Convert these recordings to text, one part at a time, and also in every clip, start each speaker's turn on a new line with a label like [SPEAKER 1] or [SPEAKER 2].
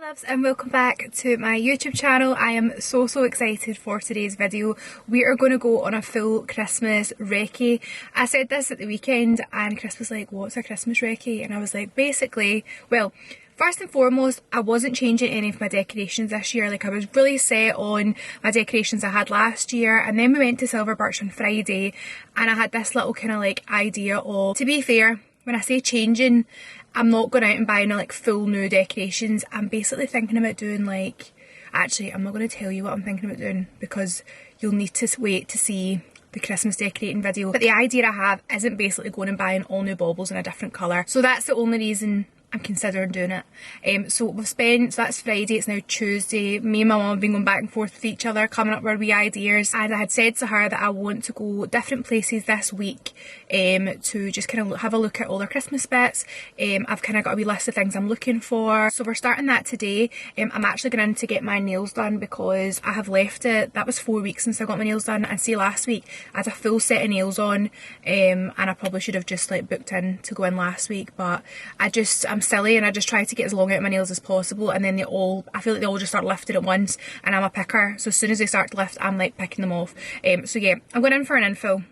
[SPEAKER 1] loves, and welcome back to my YouTube channel. I am so excited for today's video. We are going to go on a full Christmas recce. I said this at the weekend and Chris was like, what's a Christmas recce? And I was like, basically, well, first and foremost, I wasn't changing any of my decorations this year. Like, I was really set on my decorations I had last year, and then we went to Silver Birch on Friday and I had this little kind of like idea of, to be fair, when I say changing, I'm not going out and buying like full new decorations. I'm basically thinking about doing like, actually I'm not going to tell you what I'm thinking about doing because you'll need to wait to see the Christmas decorating video. But the idea I have isn't basically going and buying all new baubles in a different colour. So that's the only reason I'm considering doing it. So that's Friday, it's now Tuesday. Me and my mum have been going back and forth with each other, coming up with our wee ideas, and I had said to her that I want to go different places this week to just kind of have a look at all their Christmas bits. I've kind of got a wee list of things I'm looking for, so we're starting that today. I'm actually going in to get my nails done because I have left it, that was 4 weeks since I got my nails done, and see last week I had a full set of nails on, and I probably should have just like booked in to go in last week, but I'm silly and I just try to get as long out of my nails as possible, and then I feel like they all just start lifting at once, and I'm a picker, so as soon as they start to lift I'm like picking them off. So yeah, I'm going in for an infill.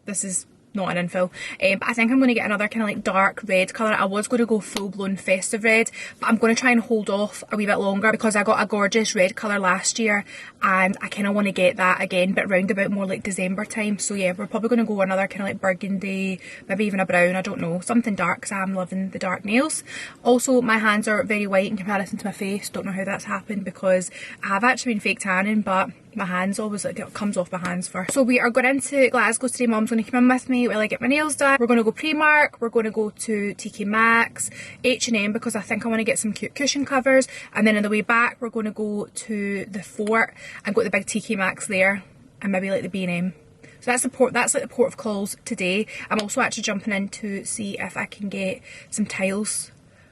[SPEAKER 1] This is not an infill, but I think I'm going to get another kind of like dark red colour. I was going to go full blown festive red, but I'm going to try and hold off a wee bit longer because I got a gorgeous red colour last year and I kind of want to get that again, but round about more like December time. So yeah, we're probably going to go another kind of like burgundy, maybe even a brown, I don't know, something dark because I'm loving the dark nails. Also, my hands are very white in comparison to my face. Don't know how that's happened because I have actually been fake tanning, but my hands always, like, it comes off my hands first. So we are going into Glasgow today. Mum's going to come in with me while I get my nails done. We're going to go Primark, we're going to go to TK Maxx, H&M because I think I want to get some cute cushion covers, and then on the way back we're going to go to the Fort and go to the big TK Maxx there, and maybe like the B&M. So that's like the port of calls today. I'm also actually jumping in to see if I can get some tiles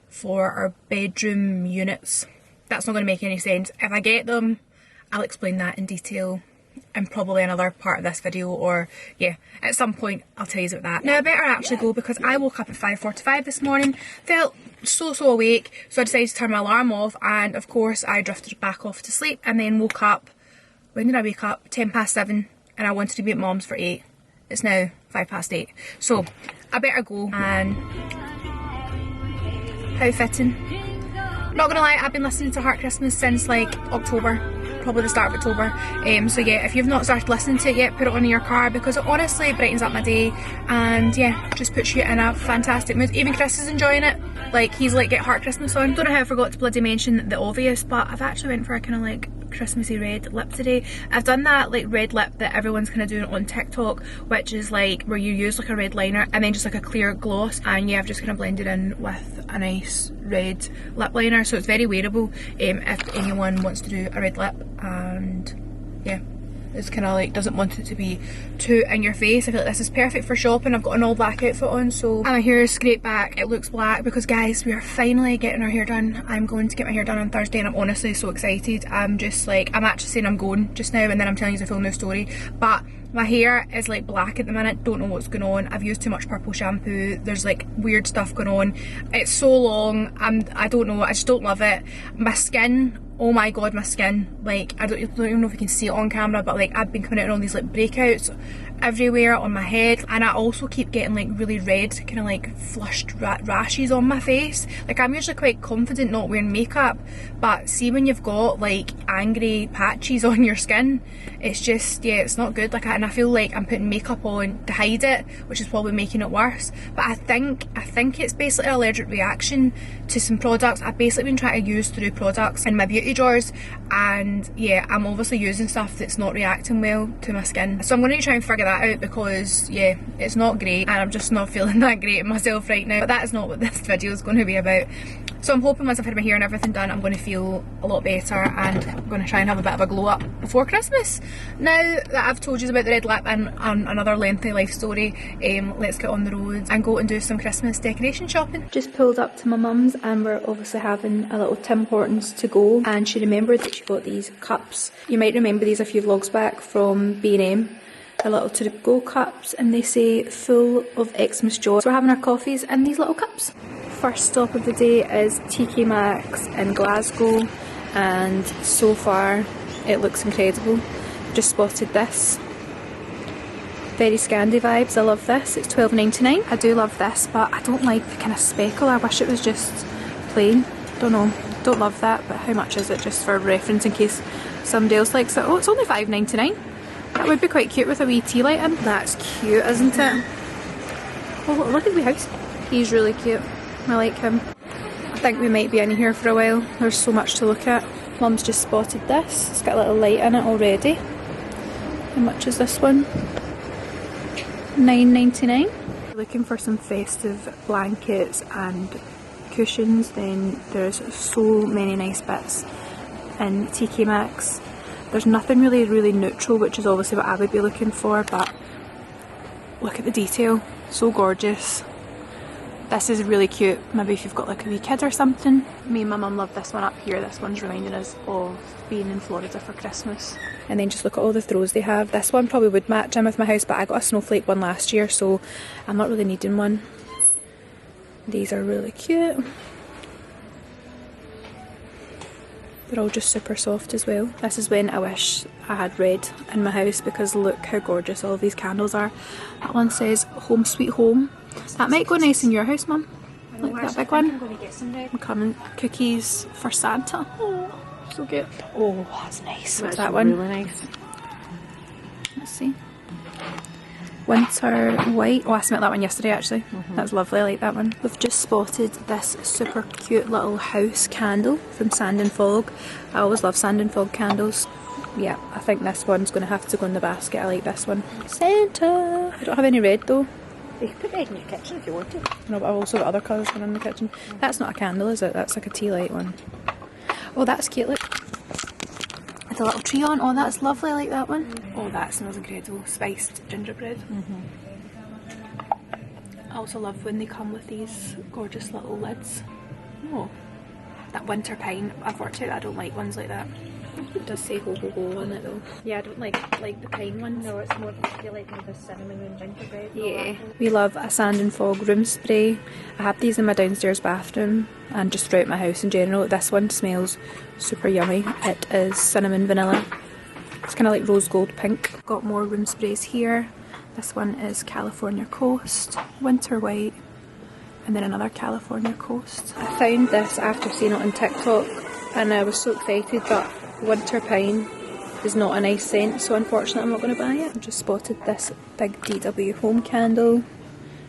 [SPEAKER 1] for our bedroom units. That's not going to make any sense. If I get them, I'll explain that in detail in probably another part of this video, or yeah, at some point I'll tell you about that. Now I better actually go because I woke up at 5:45 this morning, felt so awake, so I decided to turn my alarm off, and of course I drifted back off to sleep and then woke up, when did I wake up? 7:10, and I wanted to be at Mum's for 8. It's now 8:05, so I better go. And how fitting. Not gonna lie, I've been listening to Heart Christmas since like October, probably the start of October. So yeah, if you've not started listening to it yet, put it on in your car because it honestly brightens up my day, and yeah, just puts you in a fantastic mood. Even Chris is enjoying it. Like, he's like, get Heart Christmas on. Don't know how I forgot to bloody mention the obvious, but I've actually went for a kind of like Christmassy red lip today. I've done that like red lip that everyone's kind of doing on TikTok, which is like where you use like a red liner and then just like a clear gloss, and yeah, I've just kind of blended in with a nice red lip liner, so it's very wearable if anyone wants to do a red lip. And yeah, it's kind of like, doesn't want it to be too in your face. I feel like this is perfect for shopping. I've got an all black outfit on, so, and my hair is scraped back, it looks black because guys, we are finally getting our hair done. I'm going to get my hair done on Thursday and I'm honestly so excited. I'm just like, I'm actually saying I'm going just now and then I'm telling you the full new story, but my hair is like black at the minute, don't know what's going on. I've used too much purple shampoo, there's like weird stuff going on. It's so long, I don't know, I just don't love it. My skin, oh my god, my skin, like, I don't even know if you can see it on camera, but like, I've been coming out in all these like breakouts everywhere on my head, and I also keep getting like really red, kind of like flushed rashes on my face. Like, I'm usually quite confident not wearing makeup, but see when you've got like angry patches on your skin, it's just, yeah, it's not good. Like, and I feel like I'm putting makeup on to hide it, which is probably making it worse. But I think it's basically an allergic reaction to some products. I've basically been trying to use through products in my beauty drawers, and yeah, I'm obviously using stuff that's not reacting well to my skin. So I'm going to try and figure that out because yeah, it's not great and I'm just not feeling that great in myself right now. But that is not what this video is going to be about. So I'm hoping once I've had my hair and everything done, I'm going to feel a lot better, and I'm going to try and have a bit of a glow up before Christmas. Now that I've told you about the red lip and another lengthy life story, let's get on the road and go and do some Christmas decoration shopping. Just pulled up to my mum's and we're obviously having a little Tim Hortons to go, and she remembered that she got these cups. You might remember these a few vlogs back from B&M. They're little to-go cups and they say full of Xmas joy. So we're having our coffees in these little cups. First stop of the day is TK Maxx in Glasgow, and so far it looks incredible. Just spotted this. Very Scandi vibes, I love this. It's £12.99. I do love this, but I don't like the kind of speckle. I wish it was just plain. Don't know, don't love that, but how much is it, just for reference in case somebody else likes it? Oh, it's only £5.99. That would be quite cute with a wee tea light in. That's cute, isn't it? Oh, look at the house. He's really cute. I like him. I think we might be in here for a while. There's so much to look at. Mum's just spotted this. It's got a little light in it already. How much is this one? £9.99. Looking for some festive blankets and cushions, then there's so many nice bits in TK Maxx. There's nothing really neutral, which is obviously what I would be looking for, but look at the detail, so gorgeous. This is really cute, maybe if you've got like a wee kid or something. Me and my mum love this one up here. This one's reminding us of being in Florida for Christmas. And then just look at all the throws they have. This one probably would match in with my house, but I got a snowflake one last year, so I'm not really needing one. These are really cute. They're all just super soft as well. This is when I wish I had red in my house, because look how gorgeous all of these candles are. That one says Home Sweet Home. That might go nice in your house, Mum. Look at that big one.
[SPEAKER 2] I'm going to get some red.
[SPEAKER 1] Coming cookies for Santa. Oh, so cute. Oh, that's nice. What's that
[SPEAKER 2] really
[SPEAKER 1] one?
[SPEAKER 2] Nice.
[SPEAKER 1] Let's see. Winter White. Oh, I smelled that one yesterday actually. That's lovely, I like that one. We've just spotted this super cute little house candle from Sand and Fog. I always love Sand and Fog candles. Yeah, I think this one's going to have to go in the basket. I like this one. Santa! I don't have any red though.
[SPEAKER 2] You can put red in your kitchen if you want to.
[SPEAKER 1] No, but I've also got other colours going in the kitchen. That's not a candle, is it? That's like a tea light one. Oh, that's cute, look. With a little tree on. Oh, that's lovely, I like that one. Oh, that smells incredible. Spiced gingerbread. I also love when they come with these gorgeous little lids. Oh, that winter pine. I've worked out I don't like ones like that. It does say ho ho ho on it though. Yeah, I don't like the pine ones.
[SPEAKER 2] No, it's more, I feel like more the cinnamon and gingerbread.
[SPEAKER 1] Yeah. We love a Sand and Fog room spray. I have these in my downstairs bathroom and just throughout my house in general. This one smells super yummy. It is cinnamon vanilla. It's kind of like rose gold pink. Got more room sprays here. This one is California Coast, Winter White, and then another California Coast. I found this after seeing it on TikTok and I was so excited, but Winter Pine is not a nice scent, so unfortunately I'm not going to buy it. I just spotted this big DW home candle.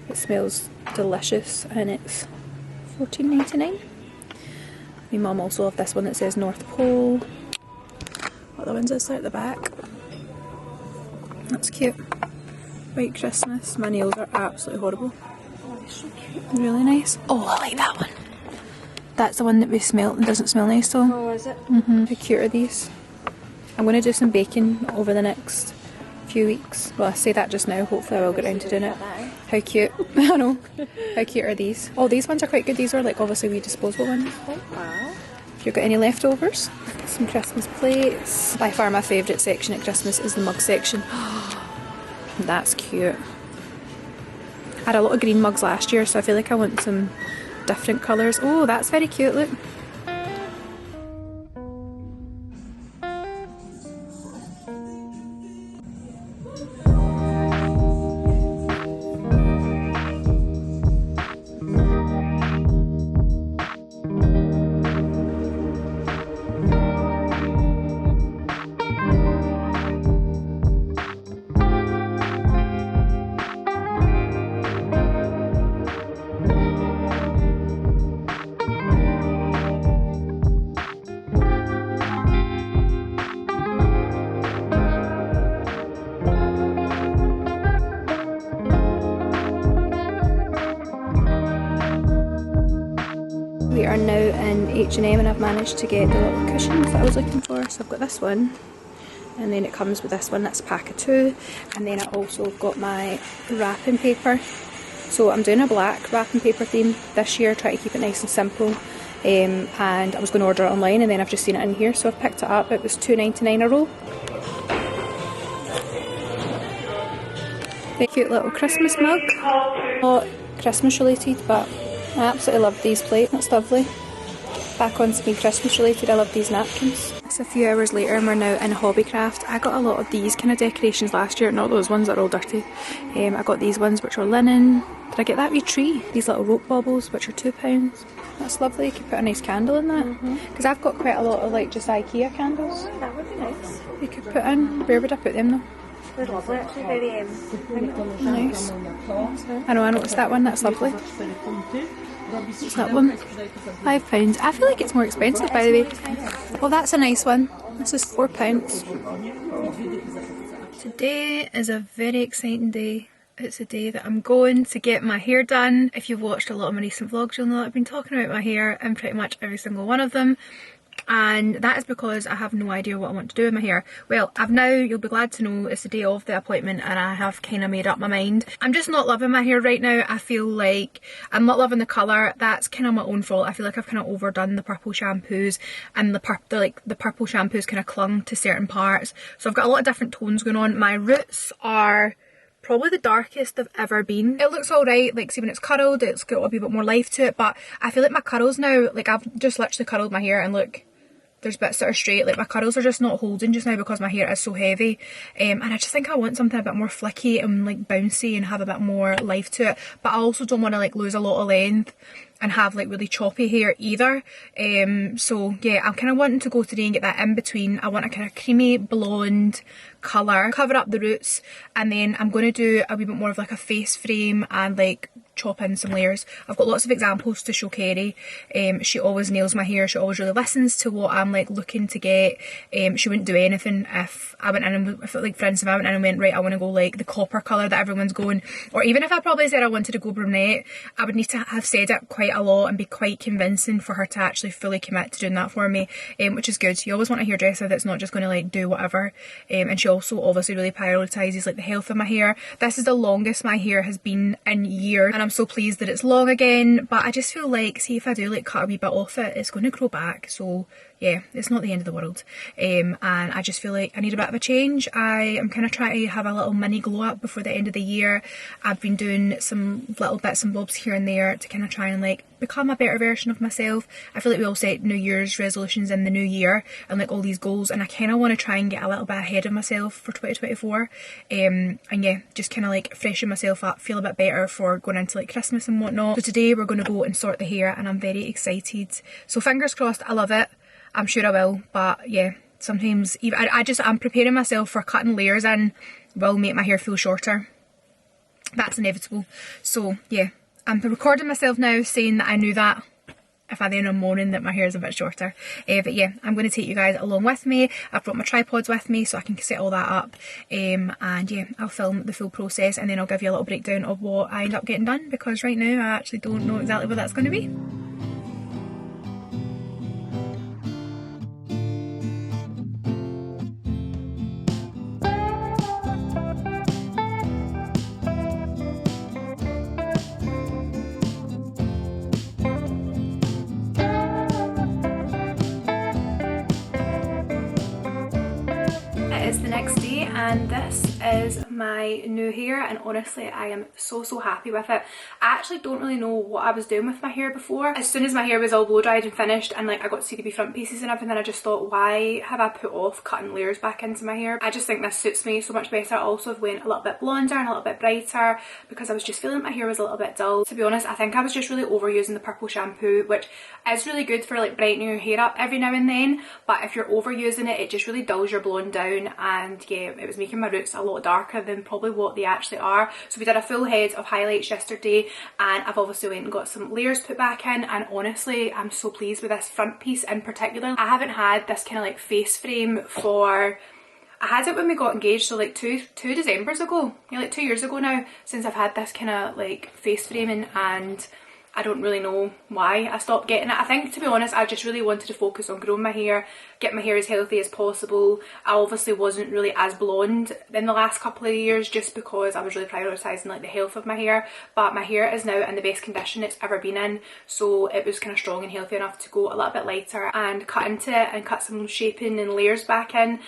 [SPEAKER 1] It smells delicious and it's $14.99. My mum also loved this one that says North Pole. What other ones is there at the back? That's cute. White Christmas. My nails are absolutely horrible.
[SPEAKER 2] Oh, it's so cute.
[SPEAKER 1] Really nice. Oh, I like that one. That's the one that we smelled and doesn't smell nice though.
[SPEAKER 2] Oh, is it?
[SPEAKER 1] How cute are these? I'm going to do some baking over the next few weeks. Well, I say that just now, hopefully I will get around to doing it. How cute. I know. How cute are these? Oh, these ones are quite good. These are like obviously wee disposable ones.
[SPEAKER 2] Oh, wow.
[SPEAKER 1] If you've got any leftovers. Some Christmas plates. By far my favourite section at Christmas is the mug section. That's cute. I had a lot of green mugs last year, so I feel like I want some different colours. Oh, that's very cute, look. We are now in H&M and I've managed to get the little cushions that I was looking for. So I've got this one, and then it comes with this one, that's a pack of 2, and then I also got my wrapping paper. So I'm doing a black wrapping paper theme this year, trying to keep it nice and simple, and I was going to order it online and then I've just seen it in here, so I've picked it up. It was $2.99 a roll. Cute little Christmas mug. Not Christmas related, but I absolutely love these plates. That's lovely. Back on to being Christmas related, I love these napkins. It's a few hours later and we're now in Hobbycraft. I got a lot of these kind of decorations last year, not those ones that are all dirty. I got these ones which are linen. Did I get that wee tree? These little rope baubles which are £2. That's lovely, you could put a nice candle in that. Because I've got quite a lot of like just IKEA candles.
[SPEAKER 2] That would be nice.
[SPEAKER 1] You could put in. Where would I put them though?
[SPEAKER 2] They're lovely actually, very
[SPEAKER 1] Nice. I know, I noticed that one, that's lovely. What's that one? £5. I feel like it's more expensive by the way. Well, that's a nice one. This is £4. Today is a very exciting day. It's a day that I'm going to get my hair done. If you've watched a lot of my recent vlogs, you'll know that I've been talking about my hair in pretty much every single one of them. And that is because I have no idea what I want to do with my hair. Well, you'll be glad to know it's the day of the appointment and I have kind of made up my mind. I'm just not loving my hair right now. I feel like I'm not loving the colour. That's kind of my own fault. I feel like I've kind of overdone the purple shampoos and the purple shampoos kind of clung to certain parts. So I've got a lot of different tones going on. My roots are probably the darkest they've ever been. It looks alright, like see when it's curled, it's got a wee bit more life to it, but I feel like my curls now, like I've just literally curled my hair and look, there's bits that are straight, like my curls are just not holding just now because my hair is so heavy. And I just think I want something a bit more flicky and like bouncy and have a bit more life to it, but I also don't want to like lose a lot of length and have like really choppy hair either. So yeah, I'm kind of wanting to go today and get that in between. I want a kind of creamy blonde colour, cover up the roots, and then I'm going to do a wee bit more of like a face frame and like chop in some layers. I've got lots of examples to show Kerry. She always nails my hair, she always really listens to what I'm like looking to get. She wouldn't do anything if I went in and, if like for instance, if I went in and went, right, I want to go like the copper colour that everyone's going, or even if I probably said I wanted to go brunette, I would need to have said it quite a lot and be quite convincing for her to actually fully commit to doing that for me, which is good. You always want a hairdresser that's not just going to like do whatever. And she also obviously really prioritises like the health of my hair. This is the longest my hair has been in years and I'm so pleased that it's long again, but I just feel like, see if I do like cut a wee bit off it, it's going to grow back. So yeah, it's not the end of the world. And I just feel like I need a bit of a change. I am kind of trying to have a little mini glow up before the end of the year. I've been doing some little bits and bobs here and there to kind of try and like become a better version of myself. I feel like we all set New Year's resolutions in the new year and like all these goals, and I kind of want to try and get a little bit ahead of myself for 2024. And yeah, just kind of like freshen myself up, feel a bit better for going into like Christmas and whatnot. So today we're going to go and sort the hair and I'm very excited. So fingers crossed, I love it. I'm sure I will, but yeah, sometimes even I'm preparing myself for cutting layers in will make my hair feel shorter. That's inevitable. So yeah, I'm recording myself now saying that I knew that if I then am moaning that my hair is a bit shorter. But yeah, I'm going to take you guys along with me. I've brought my tripods with me so I can set all that up. And yeah, I'll film the full process and then I'll give you a little breakdown of what I end up getting done, because right now I actually don't know exactly what that's going to be. It's the next day and this is my new hair, and honestly I am so happy with it. I actually don't really know what I was doing with my hair before. As soon as my hair was all blow dried and finished and like I got to see the wee front pieces and everything, I just thought, why have I put off cutting layers back into my hair? I just think this suits me so much better. I also went a little bit blonder and a little bit brighter because I was just feeling like my hair was a little bit dull. To be honest, I think I was just really overusing the purple shampoo, which is really good for like brightening your hair up every now and then, but if you're overusing it, it just really dulls your blonde down, and yeah, it was making my roots a lot darker than probably what they actually are. So we did a full head of highlights yesterday and I've obviously went and got some layers put back in, and honestly I'm so pleased with this front piece in particular. I haven't had this kind of like face frame for, I had it when we got engaged, so like two Decembers ago, yeah, like 2 years ago now, since I've had this kind of like face framing, and I don't really know why I stopped getting it. I think, to be honest, I just really wanted to focus on growing my hair, get my hair as healthy as possible. I obviously wasn't really as blonde in the last couple of years just because I was really prioritising like the health of my hair, but my hair is now in the best condition it's ever been in, so it was kind of strong and healthy enough to go a little bit lighter and cut into it and cut some shaping and layers back in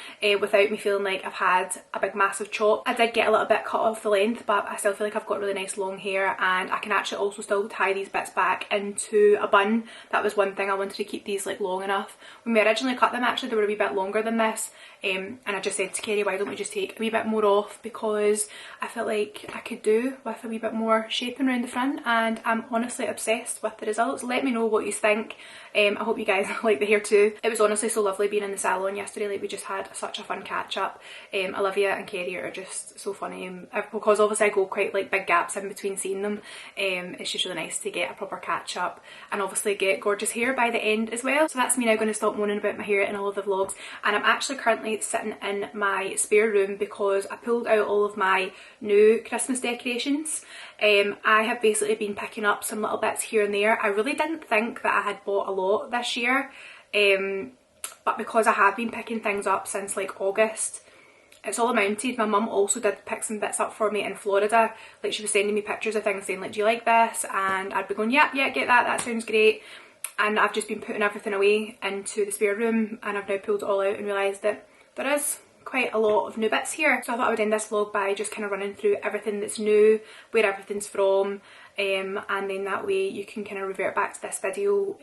[SPEAKER 1] without me feeling like I've had a big massive chop. I did get a little bit cut off the length, but I still feel like I've got really nice long hair, and I can actually also still tie these bits back into a bun. That was one thing, I wanted to keep these like long enough. When we originally cut them, actually they were a wee bit longer than this, and I just said to Kerry, why don't we just take a wee bit more off, because I felt like I could do with a wee bit more shaping around the front, and I'm honestly obsessed with the results. Let me know what you think. I hope you guys like the hair too. It was honestly so lovely being in the salon yesterday, like we just had such a fun catch up. Olivia and Kerry are just so funny, because obviously I go quite like big gaps in between seeing them. It's just really nice to get a proper catch up and obviously get gorgeous hair by the end as well. So that's me now going to stop moaning about my hair in all of the vlogs, and I'm actually currently sitting in my spare room because I pulled out all of my new Christmas decorations. I have basically been picking up some little bits here and there. I really didn't think that I had bought a lot this year, but because I have been picking things up since like August, it's all amounted. My mum also did pick some bits up for me in Florida. Like she was sending me pictures of things saying like, do you like this? And I'd be going, yeah, get that, that sounds great. And I've just been putting everything away into the spare room, and I've now pulled it all out and realised that there is quite a lot of new bits here. So I thought I would end this vlog by just kind of running through everything that's new, where everything's from, and then that way you can kind of revert back to this video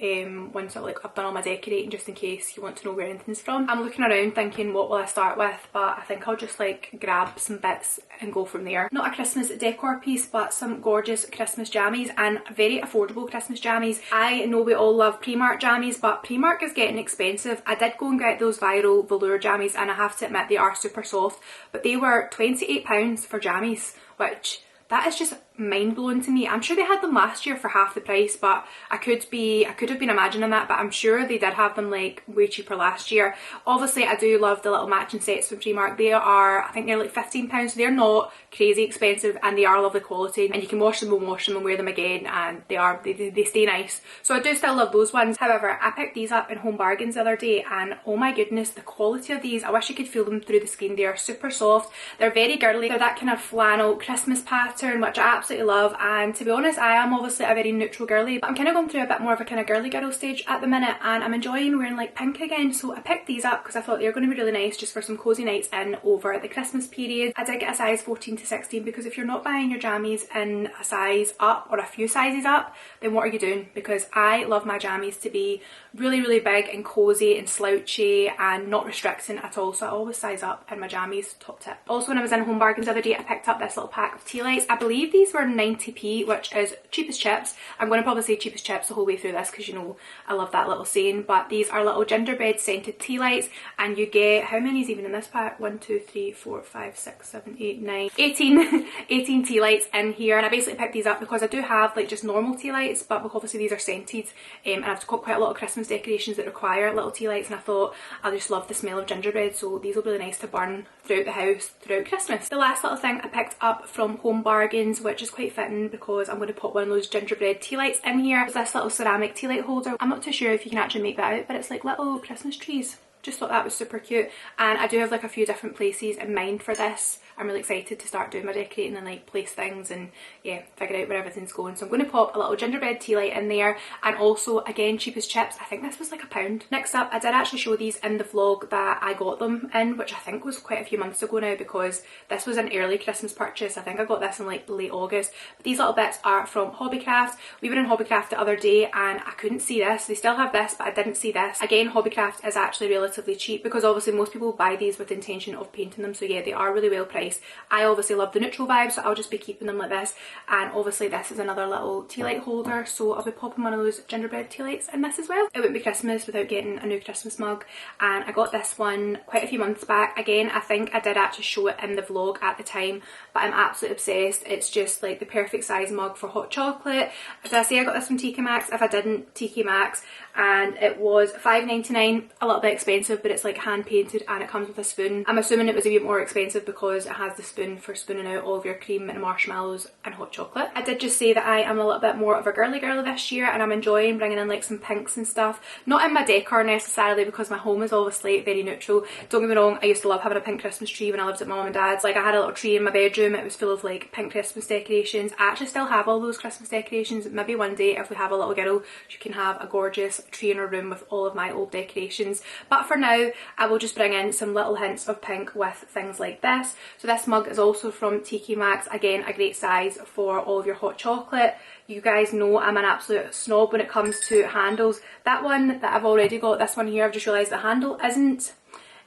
[SPEAKER 1] once I've done all my decorating, just in case you want to know where anything's from. I'm looking around thinking what will I start with, but I think I'll just like grab some bits and go from there. Not a Christmas decor piece, but some gorgeous Christmas jammies, and very affordable Christmas jammies. I know we all love Primark jammies, but Primark is getting expensive. I did go and get those viral velour jammies, and I have to admit they are super soft, but they were £28 for jammies, which that is just mind-blowing to me. I'm sure they had them last year for half the price, but I could have been imagining that, but I'm sure they did have them like way cheaper last year. Obviously I do love the little matching sets from Primark. They are, I think they're like £15, so they're not crazy expensive, and they are lovely quality, and you can wash them and wash them and wear them again, and they stay nice. So I do still love those ones. However, I picked these up in Home Bargains the other day, and oh my goodness, the quality of these, I wish you could feel them through the screen. They are super soft, they're very girly, they're that kind of flannel Christmas pattern, which I absolutely love. And to be honest, I am obviously a very neutral girly, but I'm kind of going through a bit more of a kind of girly girl stage at the minute, and I'm enjoying wearing like pink again. So I picked these up because I thought they were going to be really nice just for some cozy nights in over the Christmas period. I did get a size 14 to 16 because if you're not buying your jammies in a size up or a few sizes up, then what are you doing? Because I love my jammies to be really, really big and cozy and slouchy and not restricting at all, so I always size up in my jammies. Top tip. Also, when I was in Home Bargains the other day, I picked up this little pack of tea lights. I believe these were 90p, which is cheap as chips. I'm going to probably say cheap as chips the whole way through this because you know I love that little saying, but these are little gingerbread scented tea lights, and you get, how many is even in this pack? 1, 2, 3, 4, 5, 6, 7, 8, 9, 18 18 tea lights in here. And I basically picked these up because I do have like just normal tea lights, but obviously these are scented, and I've got quite a lot of Christmas decorations that require little tea lights, and I thought I just love the smell of gingerbread, so these will be really nice to burn throughout the house throughout Christmas. The last little thing I picked up from Home Bargains, which is quite fitting because I'm going to put one of those gingerbread tea lights in here, is this little ceramic tea light holder. I'm not too sure if you can actually make that out, but it's like little Christmas trees. Just thought that was super cute, and I do have like a few different places in mind for this. I'm really excited to start doing my decorating and like place things and yeah, figure out where everything's going. So I'm going to pop a little gingerbread tea light in there, and also again cheap as chips. I think this was like £1. Next up, I did actually show these in the vlog that I got them in, which I think was quite a few months ago now because this was an early Christmas purchase. I think I got this in like late August. But these little bits are from Hobbycraft. We were in Hobbycraft the other day and I couldn't see this. They still have this, but I didn't see this. Again, Hobbycraft is actually relatively cheap because obviously most people buy these with the intention of painting them, so yeah, they are really well priced. I obviously love the neutral vibe, so I'll just be keeping them like this. And obviously this is another little tea light holder, so I'll be popping one of those gingerbread tea lights in this as well. It wouldn't be Christmas without getting a new Christmas mug, and I got this one quite a few months back. Again, I think I did actually show it in the vlog at the time, but I'm absolutely obsessed. It's just like the perfect size mug for hot chocolate. Did I say I got this from TK Maxx? If I didn't, TK Maxx, and it was £5.99, a little bit expensive, but it's like hand painted and it comes with a spoon. I'm assuming it was a bit more expensive because it has the spoon for spooning out all of your cream and marshmallows and hot chocolate. I did just say that I am a little bit more of a girly girl this year, and I'm enjoying bringing in like some pinks and stuff. Not in my decor necessarily, because my home is obviously very neutral. Don't get me wrong, I used to love having a pink Christmas tree when I lived at my mum and dad's. Like, I had a little tree in my bedroom, it was full of like pink Christmas decorations. I actually still have all those Christmas decorations. Maybe one day if we have a little girl, she can have a gorgeous tree in her room with all of my old decorations. But for now, I will just bring in some little hints of pink with things like this. So this mug is also from TK Maxx. Again, a great size for all of your hot chocolate. You guys know I'm an absolute snob when it comes to handles. That one that I've already got, this one here, I've just realised the handle isn't,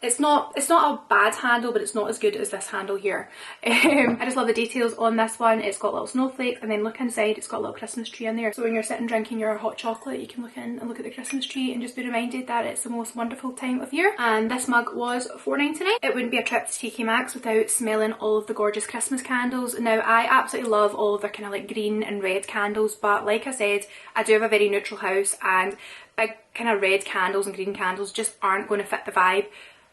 [SPEAKER 1] it's not a bad handle, but it's not as good as this handle here. I just love the details on this one. It's got little snowflakes, and then look inside, it's got a little Christmas tree in there. So when you're sitting drinking your hot chocolate, you can look in and look at the Christmas tree and just be reminded that it's the most wonderful time of year. And this mug was £4.99. It wouldn't be a trip to TK Maxx without smelling all of the gorgeous Christmas candles. Now, I absolutely love all of their kind of like green and red candles, but like I said, I do have a very neutral house, and big kind of red candles and green candles just aren't going to fit the vibe.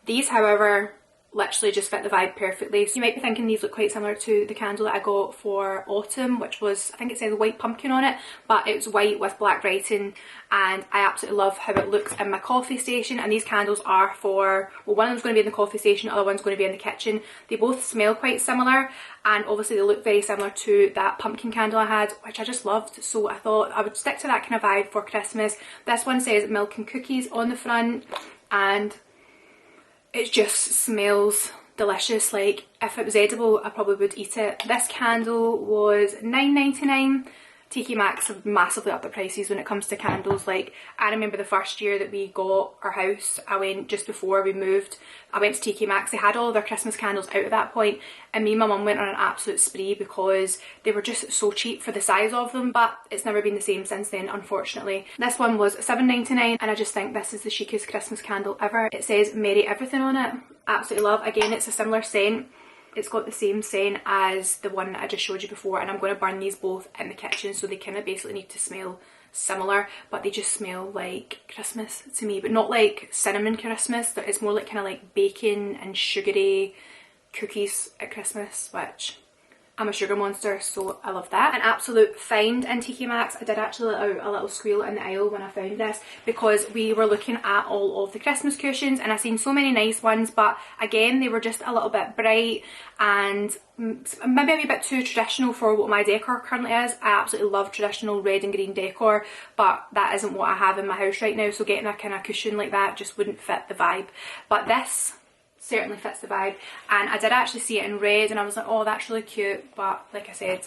[SPEAKER 1] These, however, literally just fit the vibe perfectly. So you might be thinking these look quite similar to the candle that I got for autumn, which was, I think it says white pumpkin on it, but it's white with black writing, and I absolutely love how it looks in my coffee station. And these candles are for, well, one of them's going to be in the coffee station, the other one's going to be in the kitchen. They both smell quite similar, and obviously they look very similar to that pumpkin candle I had, which I just loved. So I thought I would stick to that kind of vibe for Christmas. This one says milk and cookies on the front, and it just smells delicious. Like, if it was edible, I probably would eat it. This candle was £9.99. TK Maxx have massively upped the prices when it comes to candles. Like, I remember the first year that we got our house, I went just before we moved, I went to TK Maxx. They had all of their Christmas candles out at that point, and me and my mum went on an absolute spree because they were just so cheap for the size of them. But it's never been the same since then, unfortunately. This one was £7.99, and I just think this is the chicest Christmas candle ever. It says Merry Everything on it. Absolutely love. Again, it's a similar scent. It's got the same scent as the one I just showed you before, and I'm going to burn these both in the kitchen, so they kind of basically need to smell similar, but they just smell like Christmas to me, but not like cinnamon Christmas. It's more like kind of like bacon and sugary cookies at Christmas, which I'm a sugar monster, so I love that. An absolute find in TK Maxx. I did actually let out a little squeal in the aisle when I found this, because we were looking at all of the Christmas cushions, and I seen so many nice ones, but again, they were just a little bit bright and maybe a bit too traditional for what my decor currently is. I absolutely love traditional red and green decor, but that isn't what I have in my house right now, so getting a kind of cushion like that just wouldn't fit the vibe. But this certainly fits the vibe, and I did actually see it in red, and I was like, oh, that's really cute, but like I said,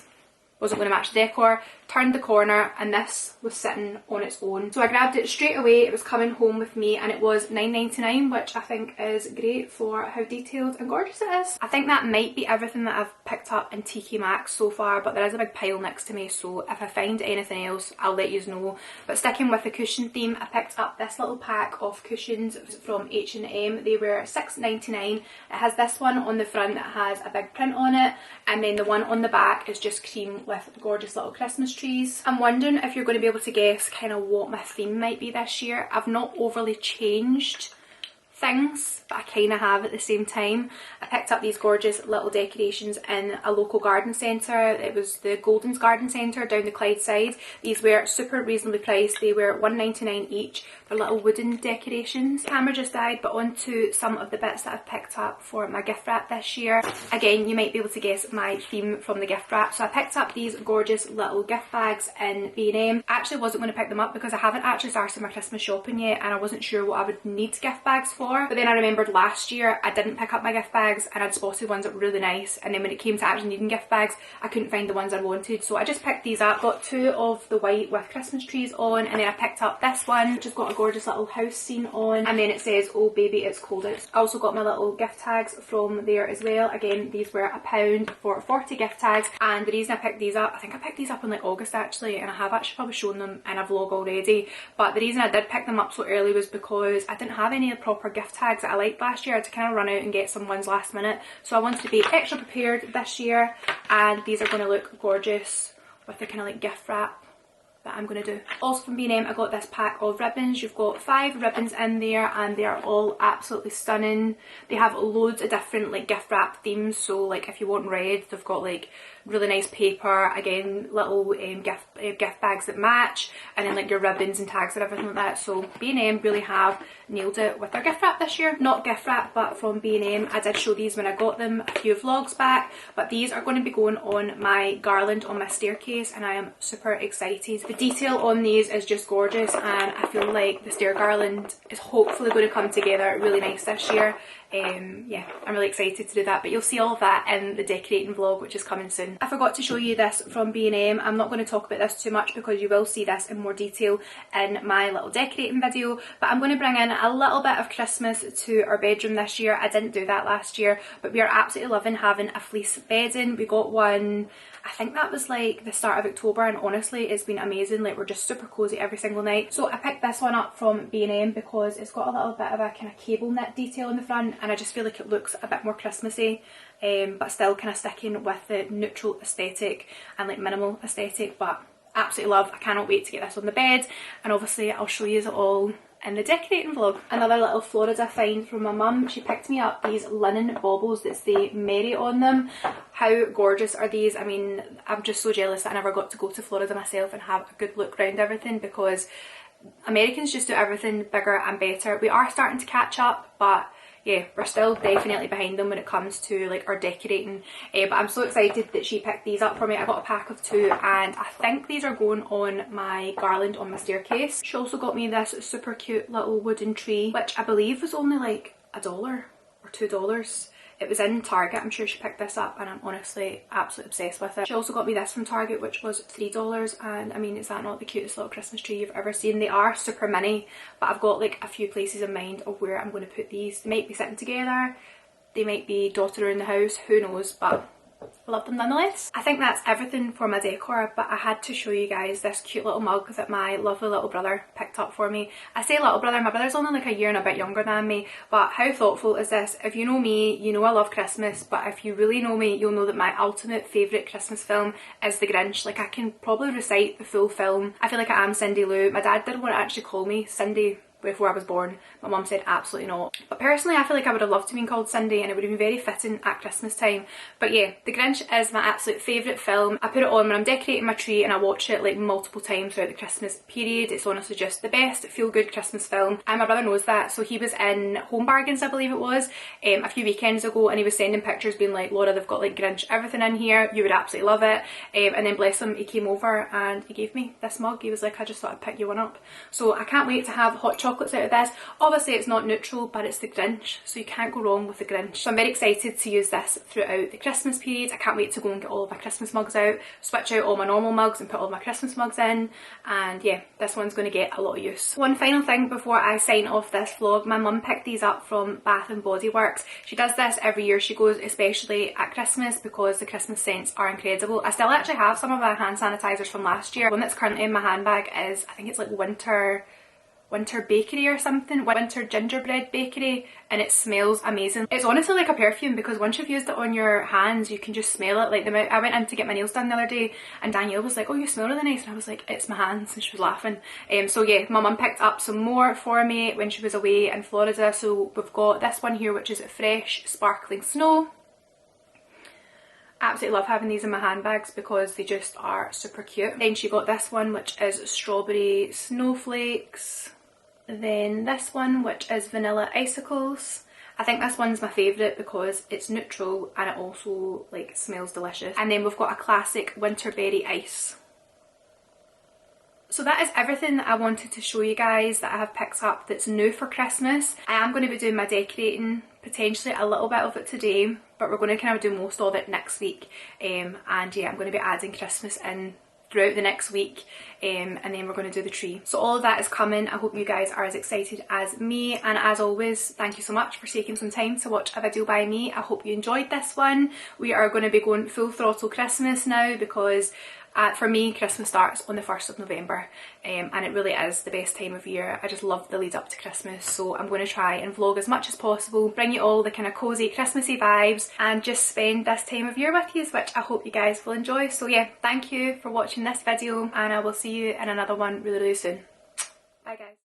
[SPEAKER 1] wasn't going to match the decor. Turned the corner and this was sitting on its own, so I grabbed it straight away. It was coming home with me, and it was £9.99, which I think is great for how detailed and gorgeous it is. I think that might be everything that I've picked up in TK Maxx so far, but there is a big pile next to me, so if I find anything else, I'll let you know. But sticking with the cushion theme, I picked up this little pack of cushions from H&M. They were £6.99. It has this one on the front that has a big print on it, and then the one on the back is just cream with gorgeous little Christmas trees. I'm wondering if you're going to be able to guess kind of what my theme might be this year. I've not overly changed things, but I kind of have at the same time. I picked up these gorgeous little decorations in a local garden centre. It was the Golden's Garden Centre down the Clyde side. These were super reasonably priced. They were £1.99 each. They're little wooden decorations. The camera just died, but on to some of the bits that I've picked up for my gift wrap this year. Again, you might be able to guess my theme from the gift wrap. So I picked up these gorgeous little gift bags in B&M. I actually wasn't going to pick them up because I haven't actually started my Christmas shopping yet, and I wasn't sure what I would need gift bags for. But then I remembered last year I didn't pick up my gift bags, and I'd spotted ones that were really nice, and then when it came to actually needing gift bags, I couldn't find the ones I wanted, so I just picked these up. Got two of the white with Christmas trees on, and then I picked up this one, which has got a gorgeous little house scene on, and then it says, oh baby it's cold out. I also got my little gift tags from there as well. Again, these were £1 for 40 gift tags, and the reason I picked these up, I think I picked these up in like August actually, and I have actually probably shown them in a vlog already, but the reason I did pick them up so early was because I didn't have any proper gift tags that I liked last year. I had to kind of run out and get some ones last minute, so I wanted to be extra prepared this year, and these are going to look gorgeous with the kind of like gift wrap that I'm going to do. Also from B&M, I got this pack of ribbons. You've got 5 ribbons in there and they are all absolutely stunning. They have loads of different like gift wrap themes, so like if you want red, they've got like really nice paper, again little gift bags that match, and then like your ribbons and tags and everything like that. So B&M really have nailed it with their gift wrap this year. Not gift wrap, but from B&M. I did show these when I got them a few vlogs back, but these are going to be going on my garland on my staircase and I am super excited. The detail on these is just gorgeous and I feel like the stair garland is hopefully going to come together really nice this year. Yeah, I'm really excited to do that, but you'll see all of that in the decorating vlog, which is coming soon. I forgot to show you this from B&M. I'm not going to talk about this too much because you will see this in more detail in my little decorating video, but I'm going to bring in a little bit of Christmas to our bedroom this year. I didn't do that last year, but we are absolutely loving having a fleece bedding. We got one, I think that was like the start of October, and honestly it's been amazing. Like, we're just super cozy every single night. So I picked this one up from B&M because it's got a little bit of a kind of cable knit detail in the front and I just feel like it looks a bit more Christmassy, but still kind of sticking with the neutral aesthetic and like minimal aesthetic. But absolutely love. I cannot wait to get this on the bed, and obviously I'll show you it all in the decorating vlog. Another little Florida find from my mum. She picked me up these linen baubles that say Mary on them. How gorgeous are these? I mean, I'm just so jealous that I never got to go to Florida myself and have a good look around everything, because Americans just do everything bigger and better. We are starting to catch up, but yeah, we're still definitely behind them when it comes to like our decorating. But I'm so excited that she picked these up for me. I got a pack of 2 and I think these are going on my garland on my staircase. She also got me this super cute little wooden tree, which I believe was only like $1 or $2. It was in Target. I'm sure she picked this up and I'm honestly absolutely obsessed with it. She also got me this from Target, which was $3, and I mean, is that not the cutest little Christmas tree you've ever seen? They are super mini, but I've got like a few places in mind of where I'm going to put these. They might be sitting together, they might be dotted around the house, who knows, but I love them nonetheless. I think that's everything for my decor, but I had to show you guys this cute little mug that my lovely little brother picked up for me. I say little brother, my brother's only like a year and a bit younger than me, but how thoughtful is this? If you know me, you know I love Christmas, but if you really know me, you'll know that my ultimate favourite Christmas film is The Grinch. Like, I can probably recite the full film. I feel like I am Cindy Lou. My dad didn't want to actually call me Cindy before I was born. My mum said absolutely not. But personally, I feel like I would have loved to be called Cindy and it would have been very fitting at Christmas time. But yeah, The Grinch is my absolute favourite film. I put it on when I'm decorating my tree and I watch it like multiple times throughout the Christmas period. It's honestly just the best feel-good Christmas film. And my brother knows that. So he was in Home Bargains, I believe it was, a few weekends ago, and he was sending pictures being like, Laura, they've got like Grinch everything in here. You would absolutely love it. And then bless him, he came over and he gave me this mug. He was like, I just thought I'd pick you one up. So I can't wait to have hot chocolates out of this. Obviously it's not neutral, but it's the Grinch, so you can't go wrong with the Grinch. So I'm very excited to use this throughout the Christmas period. I can't wait to go and get all of my Christmas mugs out, switch out all my normal mugs and put all my Christmas mugs in, and yeah, this one's going to get a lot of use. One final thing before I sign off this vlog, my mum picked these up from Bath and Body Works. She does this every year. She goes especially at Christmas because the Christmas scents are incredible. I still actually have some of my hand sanitizers from last year. One that's currently in my handbag is, I think it's like Winter Bakery or something, Winter Gingerbread Bakery, and it smells amazing. It's honestly like a perfume because once you've used it on your hands you can just smell it. Like, I went in to get my nails done the other day and Danielle was like, oh, you smell really nice, and I was like, it's my hands, and she was laughing. So yeah, my mum picked up some more for me when she was away in Florida. So we've got this one here, which is Fresh Sparkling Snow. Absolutely love having these in my handbags because they just are super cute. Then she got this one, which is Strawberry Snowflakes. Then this one, which is Vanilla Icicles. I think this one's my favourite because it's neutral and it also like smells delicious. And then we've got a classic Winterberry Ice. So that is everything that I wanted to show you guys that I have picked up that's new for Christmas. I am going to be doing my decorating, potentially a little bit of it today, but we're going to kind of do most of it next week. And yeah, I'm going to be adding Christmas in throughout the next week, and then we're going to do the tree. So all of that is coming. I hope you guys are as excited as me, and as always, thank you so much for taking some time to watch a video by me. I hope you enjoyed this one. We are going to be going full throttle Christmas now because For me, Christmas starts on the 1st of November, and it really is the best time of year. I just love the lead up to Christmas, so I'm going to try and vlog as much as possible, bring you all the kind of cosy Christmassy vibes, and just spend this time of year with you, which I hope you guys will enjoy. So yeah, thank you for watching this video, and I will see you in another one really, really soon. Bye guys.